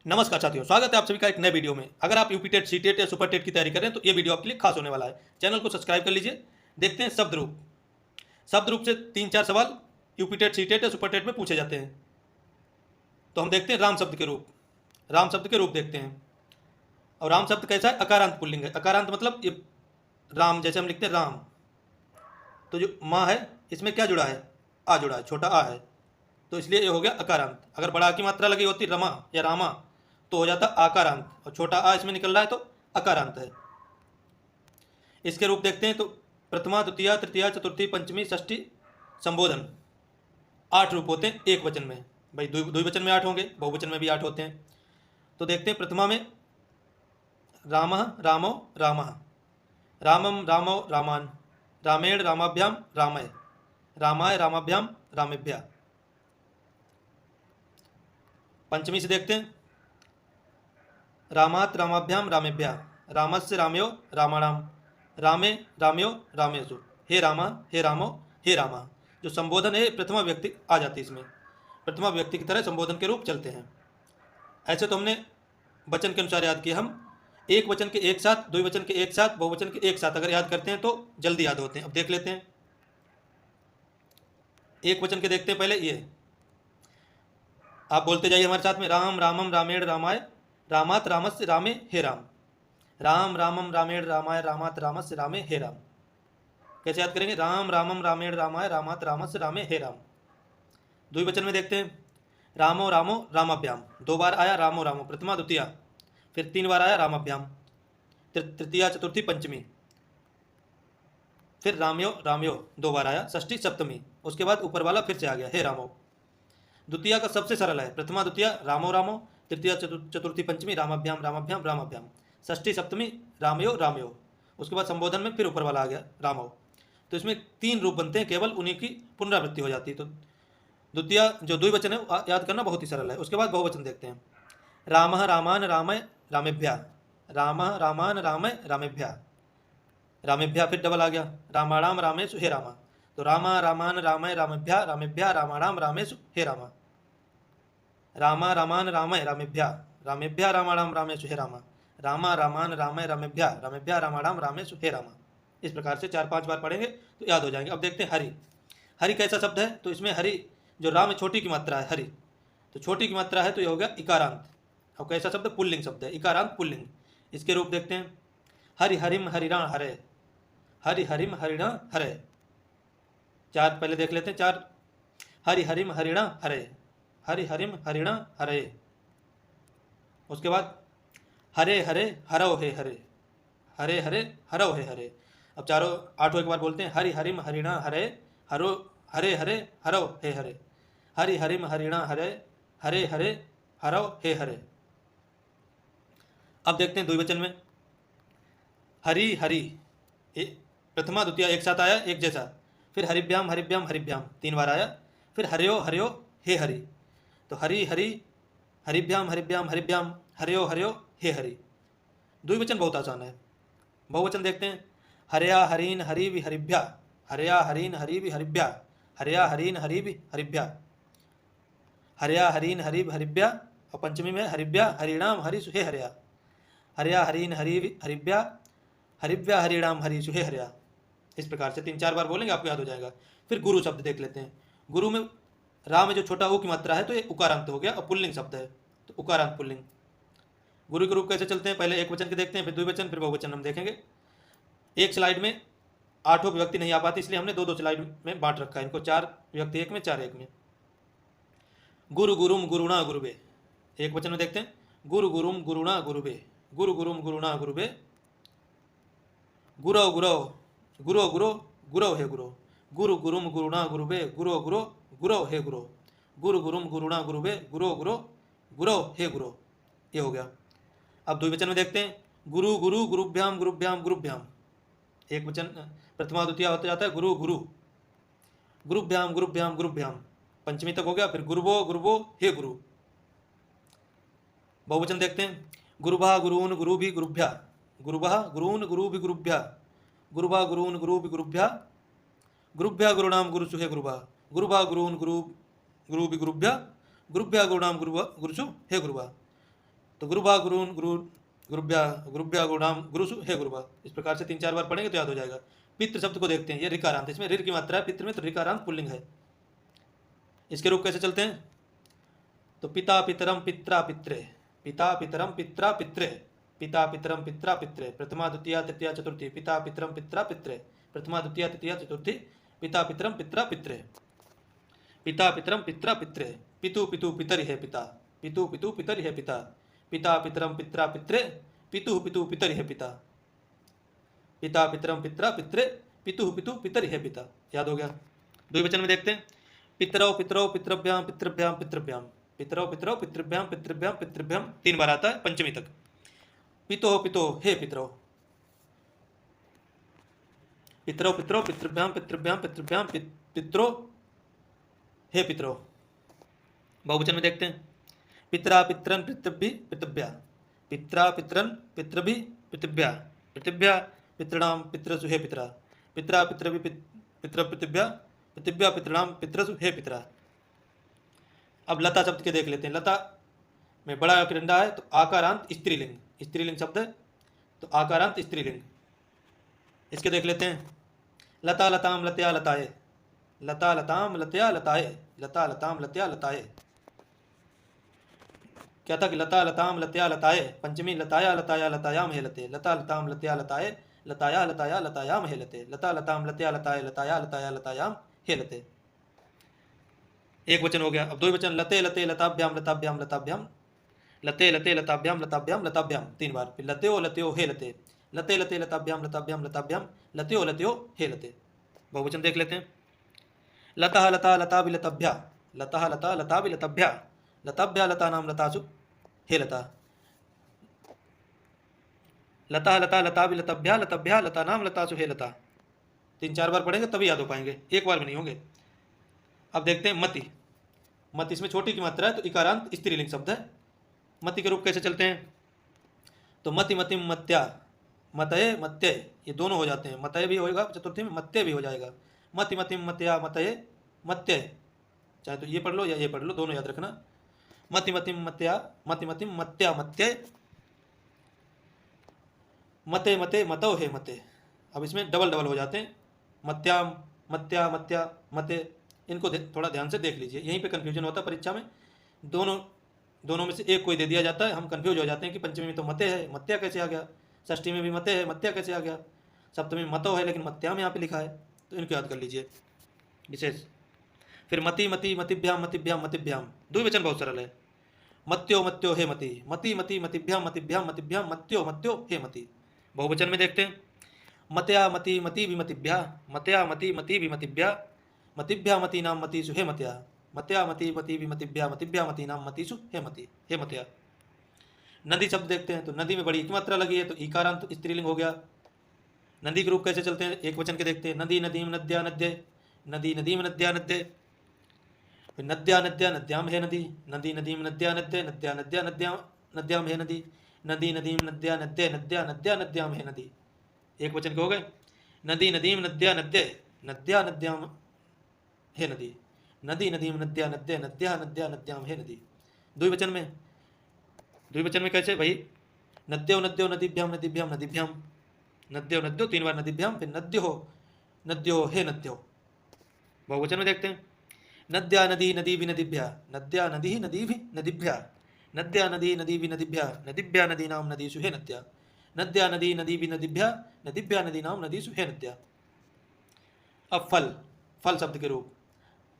नमस्कार साथियों, स्वागत है आप सभी का एक नए वीडियो में। अगर आप यूपी टेट, सी टेट या सुपर टेट की तैयारी कर रहे हैं तो ये वीडियो आपके लिए खास होने वाला है। चैनल को सब्सक्राइब कर लीजिए। देखते हैं शब्द रूप। शब्द रूप से 3-4 सवाल यूपी टेट, सी टेट या सुपर टेट में पूछे जाते हैं। तो हम देखते हैं राम शब्द के रूप। राम शब्द के रूप देखते हैं। और राम शब्द कैसा है? अकारांत पुल्लिंग है। अकारांत मतलब ये राम, जैसे हम लिखते हैं राम, तो जो माँ है इसमें क्या जुड़ा है? आ जुड़ा है, छोटा आ है, तो इसलिए ये हो गया अकारांत। अगर बड़ा आ की मात्रा लगी होती रमा या रामा तो हो जाता आकारांत, और छोटा आ इसमें निकल रहा है तो अकारांत है। इसके रूप देखते हैं तो प्रथमा, द्वितीय, तृतीया, चतुर्थी, पंचमी, षष्ठी, संबोधन। 8 रूप होते हैं एक वचन में। भाई द्विवचन में 8 होंगे, बहुवचन में भी 8 होते हैं। तो देखते हैं प्रथमा में राम, रामो, राम, रामम, रामो, रामान, रामेण, रामाभ्याम, रामय, रामाय, रामाभ्याम, रामेभ्या। पंचमी से देखते हैं रामात, रामाभ्याम, रामेभ्या, रामस्य, रामयो, रामाणाम, रामे, रामयो, रामेशु, हे रामा, हे रामो, हे रामा। जो संबोधन है प्रथमा व्यक्ति आ जाती है इसमें। प्रथमा व्यक्ति की तरह संबोधन के रूप चलते हैं। ऐसे तो हमने वचन के अनुसार याद किया। हम एक वचन के एक साथ, द्विवचन के एक साथ, बहुवचन के एक साथ अगर याद करते हैं तो जल्दी याद होते हैं। अब देख लेते हैं। एक वचन के देखते हैं पहले। ये आप बोलते जाइए हमारे साथ में। राम, रामम, रामेण, रामाय, रामात, रामस्य, रामे, हे राम। राम, रामम, रामेण, रामाय, रामात, रामस्य, रामे, हे राम। कैसे याद करेंगे? राम, रामम, रामेण, रामाय, रामात, रामस्य, रामे, हे राम। द्विवचन में देखते हैं रामो, रामो, रामाभ्याम। 2 बार आया रामो, रामो, प्रथमा, द्वितीया। फिर 3 बार आया रामाभ्याम, तृतीया, चतुर्थी, पंचमी। फिर रामयो, रामयो 2 बार आया, षष्ठी, सप्तमी। उसके बाद ऊपर वाला फिर से आ गया, हे रामो। द्वितीया का सबसे सरल है। प्रथमा, द्वितीया, रामो, रामो, तृतीया, चतुर्थी, पंचमी, रामाभ्याम, रामाभ्याम, रामाभ्याम, षष्ठी, सप्तमी, रामयो, रामयो। उसके बाद संबोधन में फिर ऊपर वाला आ गया रामो। तो इसमें 3 रूप बनते हैं, केवल उन्हीं की पुनरावृत्ति हो जाती है। तो द्वितीय जो द्विवचन है याद करना बहुत ही सरल है। उसके बाद बहुवचन देखते हैं राम, रामान, रामय, रामेभ्या, राम, रामान, रामय, रामेभ्या, रामेभ्या। फिर डबल आ गया रामाणाम, रामेशु, हे रामा। तो रामा, रामान, रामय, रामेभ्या, रामेभ्या, रामाणाम, रामेशु, हे रामा। रामा, रामान, रामय, रामेभ्या, रामेभ्या, रामाणाम, रामेशु, हे रामा। रामा, रामान, रामय, रामेभ्या, रामेभ्या, रामाणाम, रामेशु, हे रामा। इस प्रकार से 4-5 बार पढ़ेंगे तो याद हो जाएंगे। अब देखते हैं हरि। हरि कैसा शब्द है? तो इसमें हरि जो राम में छोटी की मात्रा है, हरि, तो छोटी की मात्रा है तो ये हो गया इकारांत। अब कैसा शब्द? पुल्लिंग शब्द है, इकारांत पुल्लिंग। इसके रूप देखते हैं हरि हरिम हरिणा हरे, हरि हरिम हरिणा हरे। 4 पहले देख लेते हैं। 4 हरि हरिम हरिणा हरे, हरि हरिम हरिणा हरे। उसके बाद हरे हरे हरव हे हरे, हरे हरे हरव हे हरे। अब चारों 8 एक बार बोलते हैं हरि हरिम हरिणा हरे, हरो, हरे हरे हरव हे हरे, हरि हरिम हरिणा हरे, हरे हरे हरव हे हरे। अब देखते हैं द्विवचन में हरि हरि, प्रथमा द्वितीय एक साथ आया, एक जैसा। फिर हरिभ्याम, हरिभ्याम, हरिभ्याम 3 बार आया। फिर हरियो, हरियो, हे हरि। तो हरि हरि, हरिभ्याम, हरिभ्याम, हरिभ्याम, हरियो, हरियो, हे हरि। द्विवचन बहुत आसान है। बहुवचन देखते हैं हरया हरीन हरि भी हरिभ्या, हरया हरीन हरि भी हरिभ्या, हरया हरीन हरि भी हरिभ्या, हरया हरीन हरि भी हरिभ्या। और पंचमी में हरिभ्या हरिणाम हरि सुहे हरया, हरया हरीन हरि हरिभ्या, हरिभ्या हरिणाम हरि सुहे हरया। इस प्रकार से 3-4 बार बोलेंगे आपको याद हो जाएगा। फिर गुरु शब्द देख लेते हैं। गुरु में रा में जो छोटा ऊ की मात्रा है तो ये उकारांत हो गया, और पुल्लिंग शब्द है तो उकारांत पुल्लिंग। गुरु के रूप कैसे चलते हैं? पहले एक वचन के देखते हैं, फिर द्विवचन, फिर बहुवचन हम देखेंगे। एक स्लाइड में 8 विभक्ति नहीं आ पाती, इसलिए हमने 2-2 स्लाइड में बांट रखा है इनको। 4 विभक्ति एक में, 4 एक में। गुरु गुरुम गुरुणा गुरुबे, एक वचन में देखते हैं गुरु गुरुम गुरुणा गुरुबे, गुरु गुरुम गुरुणा गुरुबे, गुरो गुरो, गुरो गुरो, गुरो हे गुरो, गुरु गुरुम गुरुणा गुरुबे, गुरो गुरो, गुरो हे गुरो, गुरु गुरुम गुरुणा गुरुबे, गुरो गुरो, गुरो हे गुरो। ये हो गया। अब द्विवचन में देखते हैं गुरु गुरु, गुरुभ्याम, गुरुभ्याम, गुरुभ्याम। एक वचन प्रथमा द्वितीय होता जाता है गुरु गुरु, गुरुभ्याम, गुरुभ्याम, गुरुभ्याम। पंचमी तक हो गया। फिर गुरुवो, गुरुवो, हे गुरु। बहुवचन देखते हैं गुरुभा, गुरून, गुरु भी, गुरुभ्या, गुरुभा, गुरून, गुरु भी, गुरुभ्या, गुरुभा, गुरून, गुरु भी, गुरुभ्या, गुरुभ्या, गुरुणाम, गुरुसु, हे गुरुभा, गुरुभा, गुरून, गुरु, गुरु भी, गुरुभ्या, गुरुभ्या, गुरुणाम, गुरुसु, हे गुरुभा। तो गुरुभा गुरुन गुरु गुरुभ्या गुरुभ्या गुरुनाम गुरुसु हे गुरुभा, इस प्रकार से 3-4 बार पढ़ेंगे तो याद हो जाएगा। पितृ शब्द को देखते हैं, ये ऋकारांत, इसमें ऋ की मात्रा है पितृ में, तो ऋकारांत पुल्लिंग है। इसके रूप कैसे चलते हैं? तो पिता पितरम पित्रा पित्रे, पिता पितरम पित्रा पित्रे, पिता पितरम पित्रा पित्रे, प्रथमा द्वितीया तृतीया चतुर्थी, पिता पितरम पित्रा पित्रे, प्रथमा द्वितीया तृतीया चतुर्थी, पिता पितरम पित्रा पित्रे, पिता पितरम पित्रा पित्रे, पितु पितु पितरि है पिता, पितु पितु पितरि है पिता, पिता पितरम पित्रा पित्रे, पितु पितु पितरि है पिता, पिता पितरम पित्रा पित्रे, पितु पितु पितरि है पिता। याद हो गया। द्विवचन में देखते हैं, पितरौ पितरौ पितृभ्याम पितृभ्याम पितृभ्याम, पितरौ पितरौ पितृभ्याम पितृभ्याम पितृभ्याम 3 बार आता है पंचमी तक। पितो पितो हे पितरौ, पितरौ पितरौ पितृभ्याम पितृभ्याम पितृभ्याम पितरो हे पितरो। बहुवचन में देखते हैं, पितरा पितरन पितृभि पितृभ्या, पितरा पितरन पितृभि पितृभ्या, पितृभ्या पितृणाम पितृसु हे पितरा, पितरा पितृभि पितृ पितृभ्या, पितृभ्या पितृणाम पितृसु हे पितरा। अब लता शब्द के देख लेते हैं। लता में बड़ा किरंडा है तो आकारांत स्त्रीलिंग, स्त्रीलिंग शब्द है तो आकारांत स्त्रीलिंग। इसके देख लेते हैं, लता लताम लत्या लताए, लता लताम लत्या लताए, लता लताम लत्या लताए। क्या था कि लता लताम लत्या लताए, पंचमी लताया लताया लतायाम हेलते, लता लताम लत्या लताए, लताया लताया लतायाम हेलते, लता लताम लत्या लताए, लताया लताया लतायाम हेलते। एक वचन हो गया। अब 2 वचन, लते लते लताभ्याम लताभ्याम लताभ्याम, लते लते लताभ्याम लताभ्याम लताभ्याम 3 बार। फिर लत्यो लत्यो हे लते, लते लते लताभ्याम लताभ्याम लताभ्याम, लत्यो लत्यो हे लते। बहुवचन देख लेते हैं, लता लता लता विलतभ्या, लता लता लता विलतभ्या, लताभ्या लता नाम लतासु हे लता, लता लता लता विलतभ्या, लताभ्या लता नाम लतासु हे लता। 3-4 बार पढ़ेंगे तभी याद हो पाएंगे, एक बार में नहीं होंगे। अब देखते हैं मति। मति इसमें छोटी की मात्रा है तो इकारांत स्त्रीलिंग शब्द है। मति के रूप कैसे चलते हैं? तो मति मतिम मत्या, मतये मत्यय, ये दोनों हो जाते हैं। मतय भी होगा चतुर्थी में, मत्य भी हो जाएगा। मति मतिम मत्या मतये मत्यय, चाहे तो ये पढ़ लो या ये पढ़ लो, दोनों याद रखना। मति मतिम मत्या, मति मतिम मत्या मत्यय, मते मते मतौ हे मते। अब इसमें डबल डबल हो जाते हैं, मत्याम मत्या मत्या मते। इनको थोड़ा ध्यान से देख लीजिए, यहीं पे कन्फ्यूजन होता है परीक्षा में। दोनों में से एक कोई दे दिया जाता है, हम कन्फ्यूज हो जाते हैं कि पंचमी में तो मते है, मत्या कैसे आ गया, षष्ठी में भी मते है, मत्या कैसे आ गया, सप्तमी में मतौ है लेकिन मत्याम यहाँ पे लिखा है, तो इनको याद कर लीजिए विशेष। फिर मति मति मतिभ्याम मतिभ्याम मतिभ्याम, द्विवचन बहुत सरल है। मत्यो मत्यो हे मति, मति मति मतिभ्याम मतिभ्याम मतिभ्याम, मत्यो मत्यो हे मति। बहुवचन में देखते हैं, मतया मति मति विमतिभ्या, मतया मति मति विमतिभ्या, मतिभ्या मति नाम मतिषु हे मतया, मतया मति मति विमतिभ्या, मतिभ्या मति नाम मतिषु हे मति हे मतया। नदी शब्द देखते हैं, तो नदी में बड़ी मात्रा लगी है तो ईकारांत स्त्रीलिंग हो गया। नदी के रूप कैसे चलते हैं? एक वचन के देखते हैं, नदी नदीम नद्या नद्ये, नदी नदीम नद्या नद्ये, नद्या नद्या नद्याम हे नदी, नदी नदीम नद्या नद्ये, नद्या नद्या नद्याम हे नदी, नदी नदीम नद्या नद्ये, नद्या नद्या नद्याम हे नदी। एक वचन के हो गए, नदी नदीम नद्या नद्ये, नद्या नद्याम हे नदी, नदी नदीम नद्या नद्ये, नद्या नद्या नद्याम हे नदी। द्विवचन में कैसे भाई? नद्यो नद्यो नदीभ्याम नदीभ्याम नदीभ्याम, नद्यो नद्यो 3 बार नदीभ्याम, फिर नद्यो हे नद्यो। बहुवचन में देखते हैं, नद्या नदी नदी भी नदीभ्या, नद्या नदी नदी भी नदीभ्या, नद्या नदी नदी भी नदीभ्या, नदीभ्या नदी नाम नदीषु हे नद्या, नद्या नदी नदी भी नदीभ्या, नदीभ्या नदी नाम नदीषु हे नद्या। अब फल, फल शब्द के रूप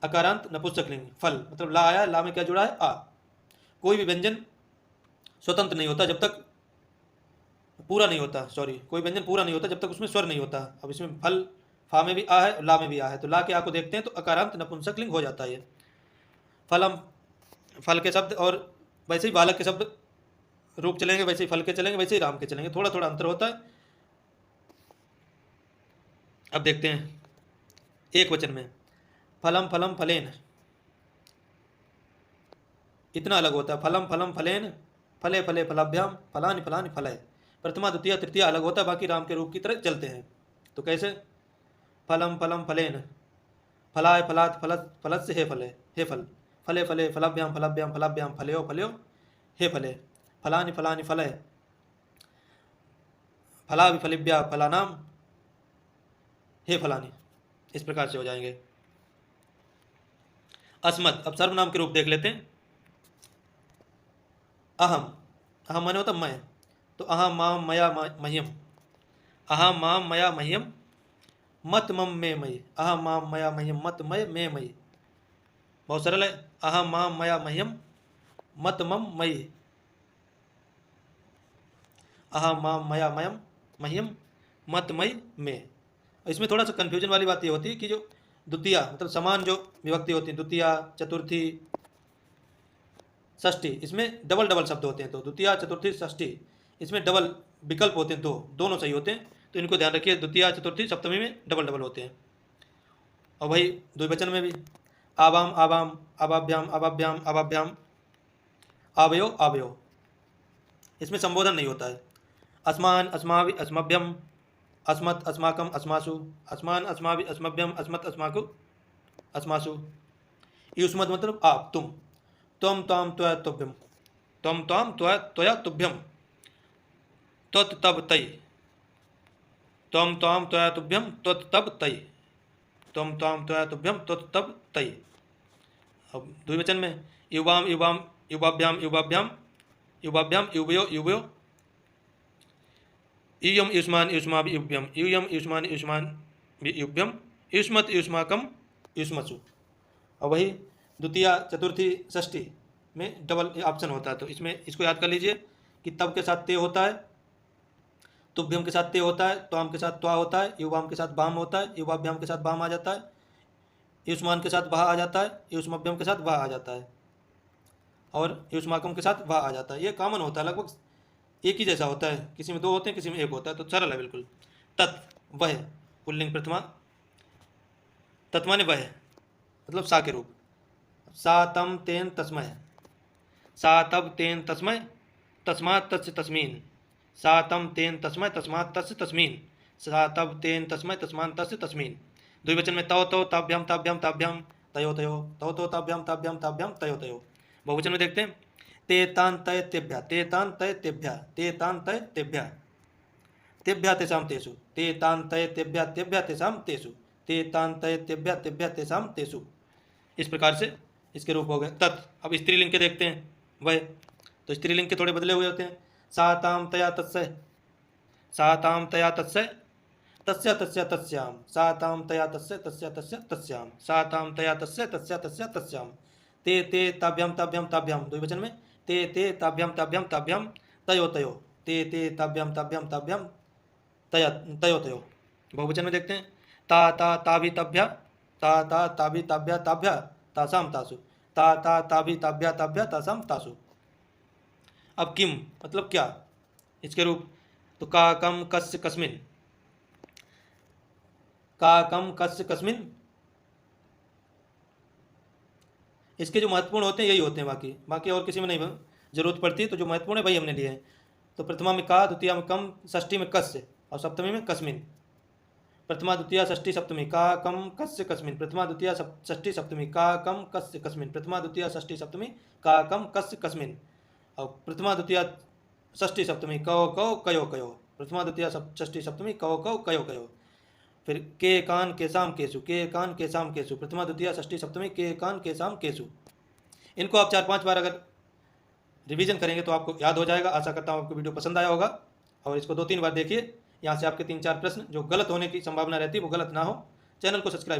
अकारांत नपुंसकलिंग, फल मतलब ला आया, ला में क्या जुड़ा है? आ। कोई भी व्यंजन स्वतंत्र नहीं होता जब तक पूरा नहीं होता, कोई व्यंजन पूरा नहीं होता जब तक उसमें स्वर नहीं होता। अब इसमें फल, फा में भी आ है, ला में भी आ है, तो ला के आ को देखते हैं तो अकारांत नपुंसकलिंग हो जाता है। फलम, फल के शब्द, और वैसे ही बालक के शब्द रूप चलेंगे, वैसे ही फल के चलेंगे, वैसे ही राम के चलेंगे, थोड़ा थोड़ा अंतर होता है। अब देखते हैं एक वचन में, फलम फलम फलेन, इतना अलग होता है। फलम फलम फलेन, फले फले फलाभ्याम, फलानि फलानि फलय। प्रथमा द्वितीय तृतीय अलग होता है, बाकी राम के रूप की तरह चलते हैं। तो कैसे? फलम फलम फलेन, फलाय फलात फलत फलत से हे फले हे फल, फले फले फलाभ्याम फलाभ्याम फलाभ्याम फलयो फलयो हे फले, फलानि फलानि फलय, फला विफलिभ्या फलानाम हे फलानि, इस प्रकार से हो जाएंगे। अस्मत्, अब सर्वनाम के रूप देख लेते हैं। अहम, अहम माने होता मैं, तो अहम माम मया मह्यम, अहम माम मया मह्यम मत मम मे मयि, अहम माम मया मह्यम मत मय मे मयि। बहुत सरल है। अहम माम मया मह्यम मत मम मयि, अहम माम मया मयम मह्यम मत मयि मे। इसमें थोड़ा सा कन्फ्यूजन वाली बात ये होती है कि जो द्वितीया मतलब समान जो विभक्ति होती है, द्वितीया, चतुर्थी, षष्ठी, इसमें डबल डबल शब्द होते हैं। तो द्वितीया, चतुर्थी, षष्ठी, इसमें डबल विकल्प होते हैं, दोनों सही होते हैं। तो इनको ध्यान रखिए, द्वितीया, चतुर्थी, सप्तमी में डबल डबल होते हैं। और वही द्विवचन में भी आवाम आवाम, अवाभ्याम अवाभ्याम अवाभ्याम, आवयो आवयो, इसमें संबोधन नहीं होता है। अस्मान अस्माभि अस्मभ्यम, अस्मत् अस्माकम अस्मासु, अस्मान अस्माभि अस्मभ्यम अस्मत् अस्माकु अस्मासु। युष्मत् मतलब आप, तुम, त्वम त्वाम त्वया तुभ्यम, त्वम त्वाम त्वया तुभ्यम, त्वत् तब तै, त्वम त्वाम त्वया तुभ्यम त्वत् तब तै, त्वम त्वाम त्वया तुभ्यम त्वत् तब तै। अब द्विवचन में युवाम युवाम युवाभ्याम युवाभ्याम युवाभ्याम युवयो युवयो, यूयम युष्मान युष्माभि युभ्यम यूयम युष्मान युष्मान युभ्यम युष्मत् युष्माकम युष्मसु। और वही द्वितीया, चतुर्थी, षष्ठी में डबल ऑप्शन होता है। तो इसमें इसको याद कर लीजिए कि तब के साथ ते होता है, तुभ्यम के साथ ते होता है, त्वाम के साथ त्वा होता है, युवाम के साथ बाम होता है, युवाभ्याम के साथ बाम आ जाता है, युष्मान के साथ वह आ जाता है, युष्मभ्यम के साथ वह आ जाता है, और युष्माकम के साथ वह आ जाता है। ये कॉमन होता है, लगभग एक ही जैसा होता है, किसी में दो होते हैं, किसी में एक होता है। तो सरल है बिल्कुल। तत्, वह, पुल्लिंग प्रथमा, तत् माने वह, मतलब सा के रूप। सा तम तेन तस्मय, सा तब तेन तस्मय तस्मात् तस्य तस्मीन, सा तम तेन तस्मय तस्मात् तस्य तस्मीन, सा तब तेन तस्मय तस्मात् तस्य तस्मीन। द्विवचन में तौ तौ ताभ्याम ताभ्याम ताभ्याम तयो तयो, तौ तौ ताभ्याम ताभ्याम ताभ्याम तयो तयो। बहुवचन में देखते हैं ते तान तय तेभ्या, ते तान तय तेभ्या, ते तान तय तेभ्या, तेभ्या तेषाम तेषु, ते तान तय तेभ्या तेभ्या तेषाम तेषु, ते तान तय तेभ्या तेभ्या तेषाम तेषु। इस प्रकार से इसके रूप हो गए। तत्, अब स्त्रीलिंग के देखते हैं। वह, तो स्त्रीलिंग के थोड़े बदले हुए होते हैं। सा ताम तया तत्सय, सा ताम तया तत्सय तस्य तस्य तस्याम, सा ताम तया तस्य तस्य तस्य तस्याम, सा ताम तया तस्य तस्य तस्य तस्याम। ते ते ताभ्याम ताभ्याम ताभ्याम, द्विवचन में ते ते ताभ्याम ताभ्याम ताभ्याम तयो तयो, ते ते ताभ्याम ताभ्याम ताभ्याम तया तयो तयो। बहुवचन में देखते हैं ता ता ताभि ताभ्या, ता ता ताभि ताभ्या ताभ्या तासाम तासु, ता ता ताभि ताभ्या ताभ्या तासाम तासु। अब किम मतलब क्या, इसके रूप। तो का कम कस्य कस्मिन, का कम कस्य कस्मिन, इसके जो महत्वपूर्ण होते हैं यही होते हैं, बाकी बाकी और किसी में नहीं जरूरत पड़ती है। तो जो महत्वपूर्ण है वही हमने लिए हैं। तो प्रथमा में का, द्वितीया में कम, षष्ठी में कस्य, और सप्तमी में कस्मिन। प्रथमा द्वितीया षष्ठी सप्तमी का कम कस्य कस्मिन, प्रथमा द्वितीया षष्ठी सप्तमी का कम कस्य कस्मिन, प्रथमा द्वितीया षष्ठी सप्तमी का कम कस्य कस्मिन। और प्रथमा द्वितीया षष्ठी सप्तमी कौ कौ कयो कयो, प्रथमा द्वितीया षष्ठी सप्तमी कौ कौ कयो कयो। फिर के कान केसाम केसु, के कान केसाम केसु, प्रथमा द्वितीया षष्ठी सप्तमी के कान केसाम केसु। इनको आप 4-5 बार अगर रिवीजन करेंगे तो आपको याद हो जाएगा। आशा करता हूँ आपको वीडियो पसंद आया होगा, और इसको 2-3 बार देखिए। यहाँ से आपके 3-4 प्रश्न जो गलत होने की संभावना रहती है वो गलत ना हो। चैनल को सब्सक्राइब